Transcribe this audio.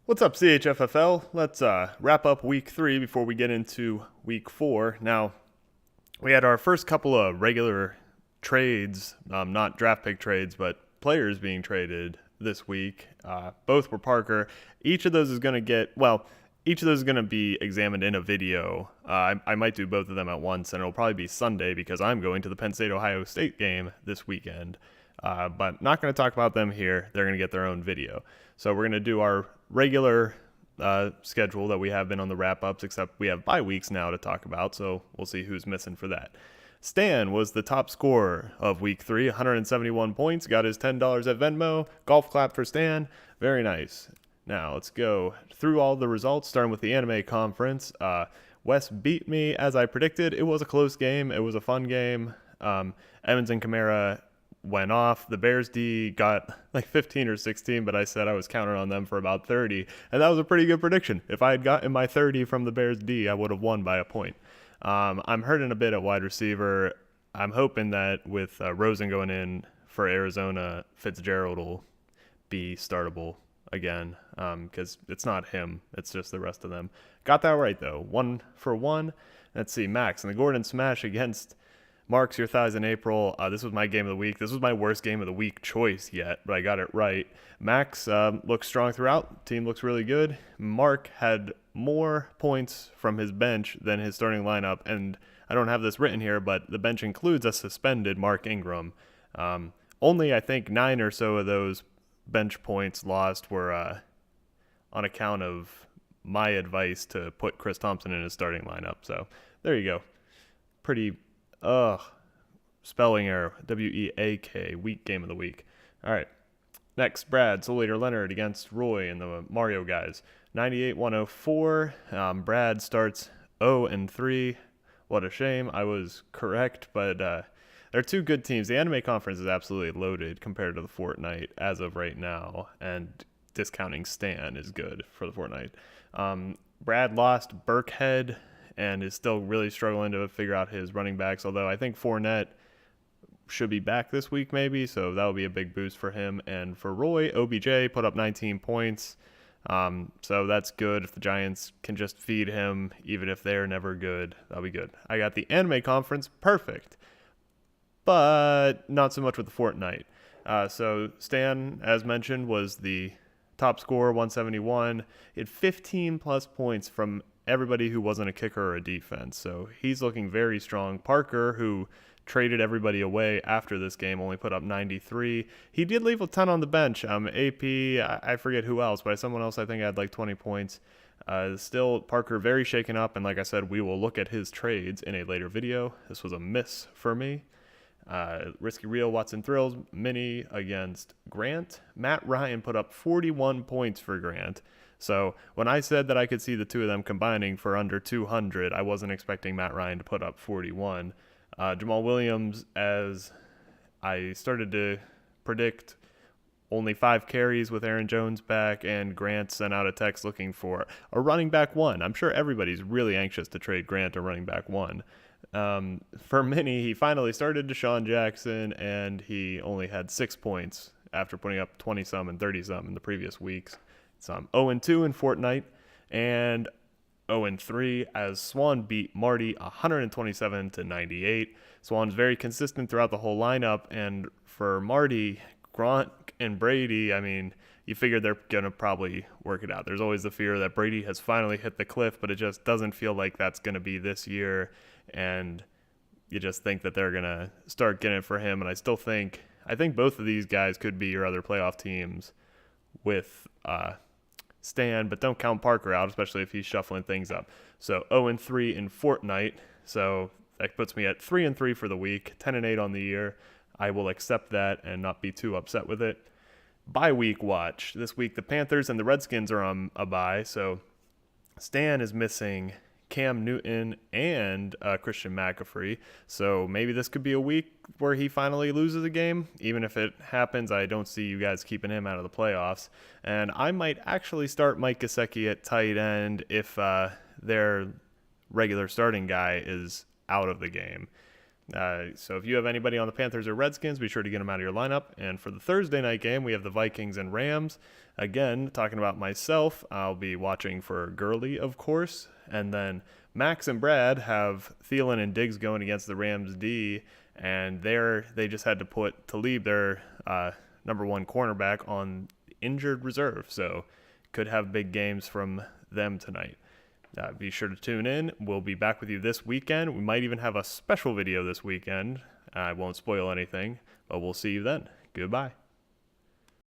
What's up, CHFFL? Let's wrap up week 3 before we get into week 4. Now, we had our first couple of regular trades, not draft pick trades, but players being traded this week. Both were Parker. Each of those is going to each of those is going to be examined in a video. I might do both of them at once, and it'll probably be Sunday because I'm going to the Penn State-Ohio State game this weekend. But not going to talk about them here. They're going to get their own video. So we're going to do our regular schedule that we have been on the wrap-ups, except we have bye weeks now to talk about, so we'll see who's missing for that. Stan was the top scorer of week 3, 171 points, got his $10 at Venmo. Golf clap for Stan. Very nice. Now let's go through all the results, starting with the anime conference. Wes beat me as I predicted. It was a close game. It was a fun game. Evans and Kamara went off. The Bears D got like 15 or 16, but I said I was counting on them for about 30, and that was a pretty good prediction. If I had gotten my 30 from the Bears D, I would have won by a point. I'm hurting a bit at wide receiver. I'm hoping that with Rosen going in for Arizona, Fitzgerald will be startable again, because it's not him. It's just the rest of them. Got that right, though. 1 for 1. Let's see, Max and the Gordon Smash against Marks Your Thighs in April. This was my game of the week. This was my worst game of the week choice yet, but I got it right. Max looks strong throughout. Team looks really good. Mark had more points from his bench than his starting lineup, and I don't have this written here, but the bench includes a suspended Mark Ingram. Only, I think, 9 or so of those bench points lost were on account of my advice to put Chris Thompson in his starting lineup. So there you go. Pretty spelling error. Weak, weak game of the week. All right. Next, Brad, Soul Eater Leonard against Roy and the Mario guys. 98-104. Brad starts 0-3. What a shame. I was correct, but they're two good teams. The Anime Conference is absolutely loaded compared to the Fortnite as of right now, and discounting Stan is good for the Fortnite. Brad lost Burkhead and is still really struggling to figure out his running backs, although I think Fournette should be back this week maybe, so that will be a big boost for him. And for Roy, OBJ put up 19 points, so that's good. If the Giants can just feed him, even if they're never good, that'll be good. I got the Anime Conference perfect, but not so much with the Fortnite. So Stan, as mentioned, was the top scorer, 171. He had 15 plus points from everybody who wasn't a kicker or a defense. So he's looking very strong. Parker, who traded everybody away after this game, only put up 93. He did leave a ton on the bench. AP, I forget who else, but someone else I think had like 20 points. Still, Parker very shaken up, and like I said, we will look at his trades in a later video. This was a miss for me. Risky Real Watson Thrills Mini against Grant. Matt Ryan put up 41 points for Grant. So when I said that I could see the two of them combining for under 200, I wasn't expecting Matt Ryan to put up 41. Jamal Williams, as I started to predict, only 5 carries with Aaron Jones back, and Grant sent out a text looking for a running back 1. I'm sure everybody's really anxious to trade Grant to running back 1. For Minnie, he finally started Deshaun Jackson, and he only had 6 points after putting up 20-some and 30-some in the previous weeks. So I'm 0-2 in Fortnite, and 0-3 as Swan beat Marty 127-98. Swan's very consistent throughout the whole lineup, and for Marty, Gronk and Brady, I mean, you figure they're going to probably work it out. There's always the fear that Brady has finally hit the cliff, but it just doesn't feel like that's going to be this year, and you just think that they're going to start getting it for him. And I think both of these guys could be your other playoff teams with Stan, but don't count Parker out, especially if he's shuffling things up. So 0-3 in Fortnite, so that puts me at 3-3 for the week, 10-8 on the year. I will accept that and not be too upset with it. Bye week watch. This week the Panthers and the Redskins are on a bye, so Stan is missing Cam Newton and Christian McCaffrey. So maybe this could be a week where he finally loses a game. Even if it happens, I don't see you guys keeping him out of the playoffs. And I might actually start Mike Gesicki at tight end if their regular starting guy is out of the game. So if you have anybody on the Panthers or Redskins, be sure to get them out of your lineup. And for the Thursday night game, we have the Vikings and Rams. Again, talking about myself, I'll be watching for Gurley, of course. And then Max and Brad have Thielen and Diggs going against the Rams D, and they just had to put Talib, their number one cornerback, on injured reserve. So could have big games from them tonight. Be sure to tune in. We'll be back with you this weekend. We might even have a special video this weekend. I won't spoil anything, but we'll see you then. Goodbye.